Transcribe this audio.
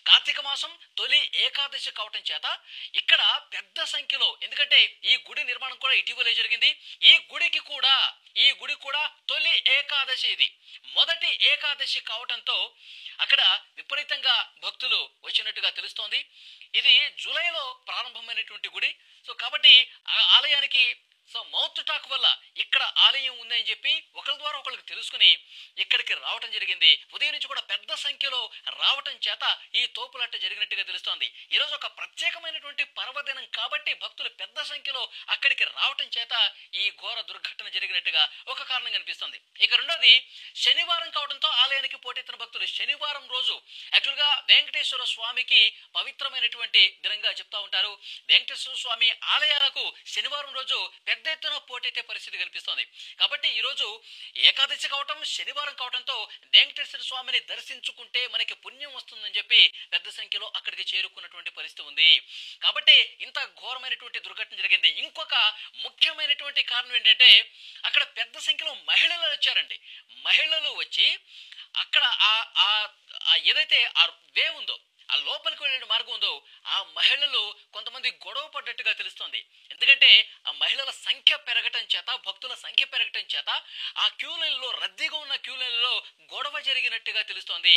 కార్తీక మాసం తొలి ఏకాదశి కావటం చేత ఇక్కడ పెద్ద సంఖ్యలో, ఎందుకంటే ఈ గుడి నిర్మాణం కూడా ఇటీవలే జరిగింది. ఈ గుడి కూడా తొలి ఏకాదశి, ఇది మొదటి ఏకాదశి కావటంతో అక్కడ విపరీతంగా భక్తులు వచ్చినట్టుగా తెలుస్తోంది. ఇది జూలైలో ప్రారంభమైనటువంటి గుడి. సో కాబట్టి ఆ ఆలయానికి మౌత్ టాక్ వల్ల ఇక్కడ ఆలయం ఉందని చెప్పి ఒకరి ద్వారా ఒకరికి తెలుసుకుని ఇక్కడికి రావటం జరిగింది. ఉదయం నుంచి కూడా పెద్ద సంఖ్యలో రావటం చేత ఈ తోపులాట జరిగినట్టుగా తెలుస్తోంది. ఈరోజు ఒక ప్రత్యేకమైనటువంటి పర్వదినం కాబట్టి భక్తులు పెద్ద సంఖ్యలో అక్కడికి రావటం చేత ఈ ఘోర దుర్ఘటన జరిగినట్టుగా ఒక కారణం కనిపిస్తుంది. ఇక రెండోది, శనివారం కావడంతో ఆలయానికి పోటెత్తిన భక్తులు శనివారం రోజు యాక్చువల్గా వెంకటేశ్వర స్వామికి పవిత్రమైనటువంటి దినంగా చెప్తా ఉంటారు. వెంకటేశ్వర స్వామి ఆలయాలకు శనివారం రోజు పెద్ద ఎత్తున పోటెత్తే పరిస్థితి కనిపిస్తోంది. కాబట్టి ఈరోజు ఏకాదశి కావటం, శనివారం కావటంతో వెంకటేశ్వర స్వామిని దర్శించుకుంటే మనకి పుణ్యం వస్తుందని చెప్పి పెద్ద సంఖ్యలో అక్కడికి చేరుకున్నటువంటి పరిస్థితి ఉంది. కాబట్టి ఇంత ఘోరమైనటువంటి దుర్ఘటన జరిగింది. ఇంకొక ముఖ్యమైనటువంటి కారణం ఏంటంటే అక్కడ పెద్ద సంఖ్యలో మహిళలు వచ్చారండి. మహిళలు వచ్చి అక్కడ ఏదైతే ఆ వే ఉందో, ఆ లోపలికి వెళ్ళిన మార్గం ఉందో, ఆ మహిళలు కొంతమంది గొడవ పడ్డట్టుగా తెలుస్తోంది. ఎందుకంటే ఆ మహిళల సంఖ్య పెరగటం చేత, భక్తుల సంఖ్య పెరగటం చేత ఆ క్యూ లైన్లో, రద్దీగా ఉన్న క్యూ లైన్లో గొడవ జరిగినట్టుగా తెలుస్తోంది.